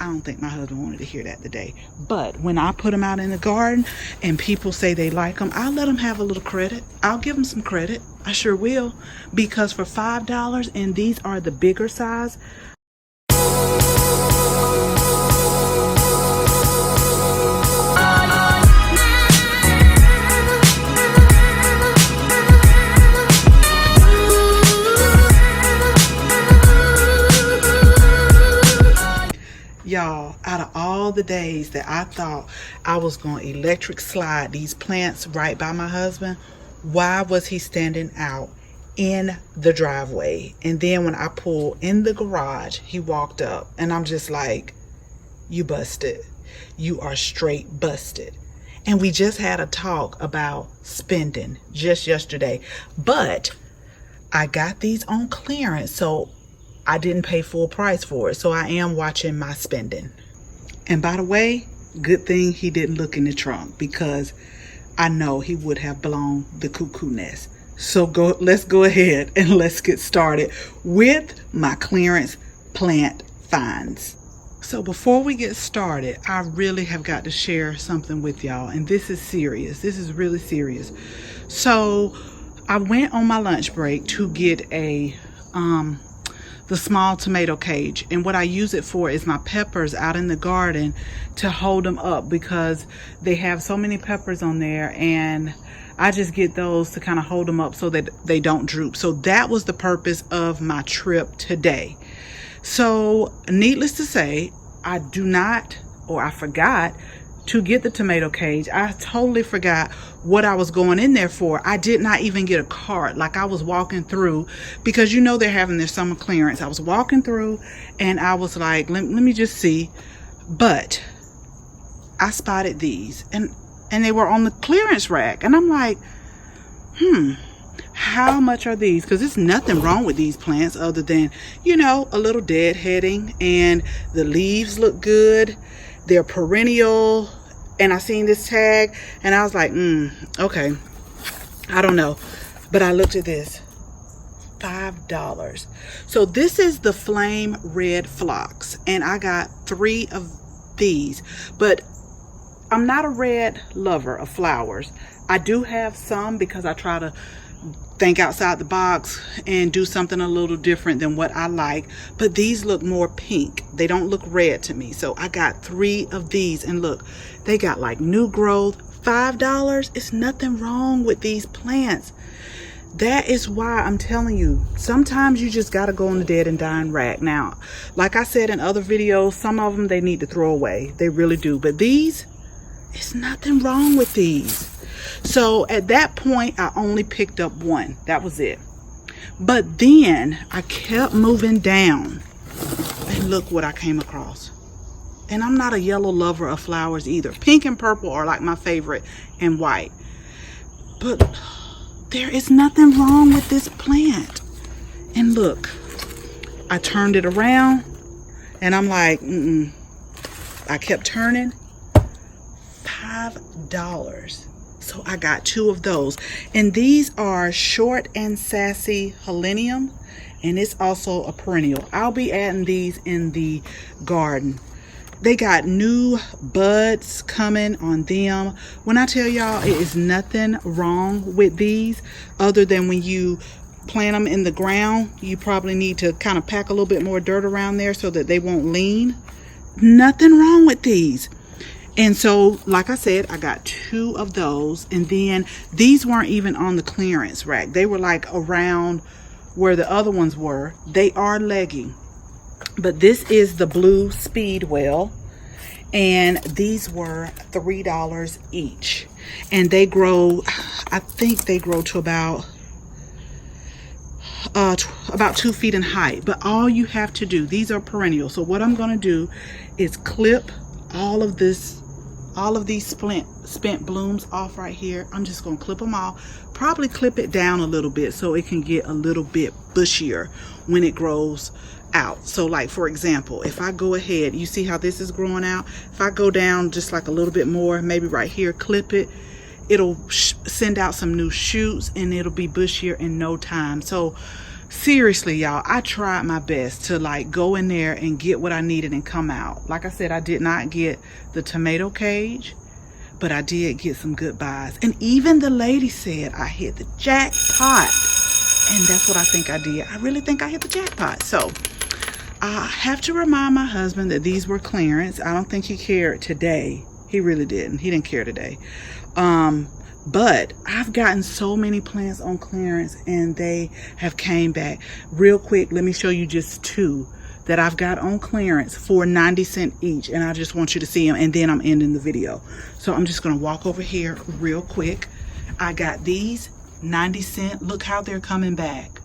I don't think my husband wanted to hear that today. But when I put them out in the garden and people say they like them, I'll let them have a little credit. I'll give them some credit. I sure will. Because for $5, and these are the bigger size. Y'all, out of all the days that I thought I was going to electric slide these plants right by my husband, why was he standing out in the driveway? And then when I pulled in the garage, he walked up, and I'm just like, you busted. You are straight busted. And we just had a talk about spending just yesterday, but I got these on clearance, so I didn't pay full price for it, so I am watching my spending. And by the way, good thing he didn't look in the trunk, because I know he would have blown the cuckoo nest. So let's go ahead and let's get started with my clearance plant finds. So before we get started, I really have got to share something with y'all, and this is serious. This is really serious. So I went on my lunch break to get the small tomato cage, and what I use it for is my peppers out in the garden to hold them up, because they have so many peppers on there, and I just get those to kind of hold them up so that they don't droop. So that was the purpose of my trip today. So needless to say, I forgot to get the tomato cage. I totally forgot what I was going in there for. I did not even get a cart. Like, I was walking through, because you know they're having their summer clearance. I was walking through and I was like, let me just see. But I spotted these, and they were on the clearance rack, and I'm like, how much are these? Because there's nothing wrong with these plants other than, you know, a little deadheading, and the leaves look good. They're perennial, and I seen this tag and I was like, okay, I don't know. But I looked at this, $5. So this is the flame red phlox, and I got 3 of these. But I'm not a red lover of flowers. I do have some, because I try to think outside the box and do something a little different than what I like. But these look more pink. They don't look red to me. So I got 3 of these, and look, they got like new growth. $5. It's nothing wrong with these plants. That is why I'm telling you, sometimes you just got to go on the dead and dying rack. Now, like I said in other videos, some of them they need to throw away. They really do. But these, it's nothing wrong with these. So at that point, I only picked up 1. That was it. But then I kept moving down, and look what I came across. And I'm not a yellow lover of flowers either. Pink and purple are like my favorite, and white. But there is nothing wrong with this plant. And look, I turned it around, and I'm like, I kept turning. $5. So I got 2 of those, and these are short and sassy helenium, and it's also a perennial. I'll be adding these in the garden. They got new buds coming on them. When I tell y'all, it is nothing wrong with these, other than when you plant them in the ground, you probably need to kind of pack a little bit more dirt around there so that they won't lean. Nothing wrong with these. And so, like I said, I got 2 of those. And then these weren't even on the clearance rack. They were like around where the other ones were. They are legging. But this is the blue Speedwell. And these were $3 each. And they grow, I think they grow to about 2 feet in height. But all you have to do, these are perennial. So what I'm going to do is clip all of these spent blooms off right here. I'm just going to clip them off, probably clip it down a little bit so it can get a little bit bushier when it grows out. So like, for example, if I go ahead, you see how this is growing out? If I go down just like a little bit more, maybe right here, clip it, it'll send out some new shoots, and it'll be bushier in no time. So seriously, y'all, I tried my best to like go in there and get what I needed and come out. Like I said, I did not get the tomato cage, but I did get some good buys. And even the lady said I hit the jackpot. And that's what I think I did. I really think I hit the jackpot. So I have to remind my husband that these were clearance. I don't think he cared today. He really didn't. He didn't care today. But I've gotten so many plants on clearance and they have came back. Real quick, let me show you just two that I've got on clearance for 90 cents each. And I just want you to see them, and then I'm ending the video. So I'm just gonna walk over here real quick. I got these 90 cents. Look how they're coming back.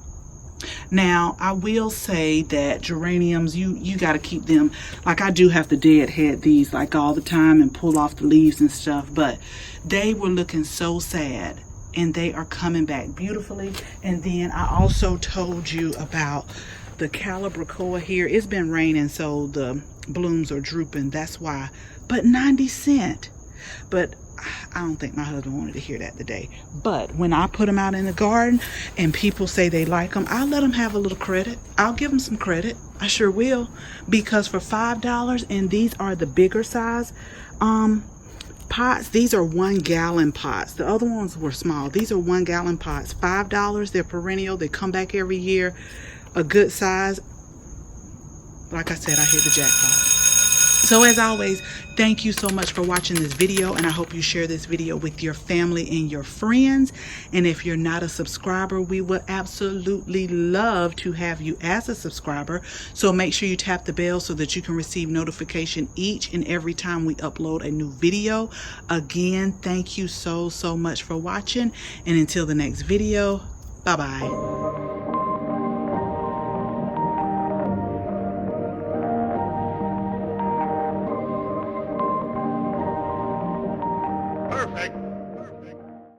Now, I will say that geraniums, you got to keep them. Like, I do have to deadhead these like all the time and pull off the leaves and stuff, but they were looking so sad and they are coming back beautifully. And then I also told you about the calibrachoa here. It's been raining, so the blooms are drooping. That's why. But 90 cents. But I don't think my husband wanted to hear that today. But when I put them out in the garden and people say they like them, I'll let them have a little credit. I'll give them some credit. I sure will. Because for $5, and these are the bigger size pots. These are 1 gallon pots. The other ones were small. These are 1 gallon pots. $5. They're perennial. They come back every year. A good size. Like I said, I hit the jackpot. So as always, thank you so much for watching this video, and I hope you share this video with your family and your friends. And if you're not a subscriber, we would absolutely love to have you as a subscriber. So make sure you tap the bell so that you can receive notification each and every time we upload a new video. Again, thank you so much for watching, and until the next video, bye-bye. Perfect.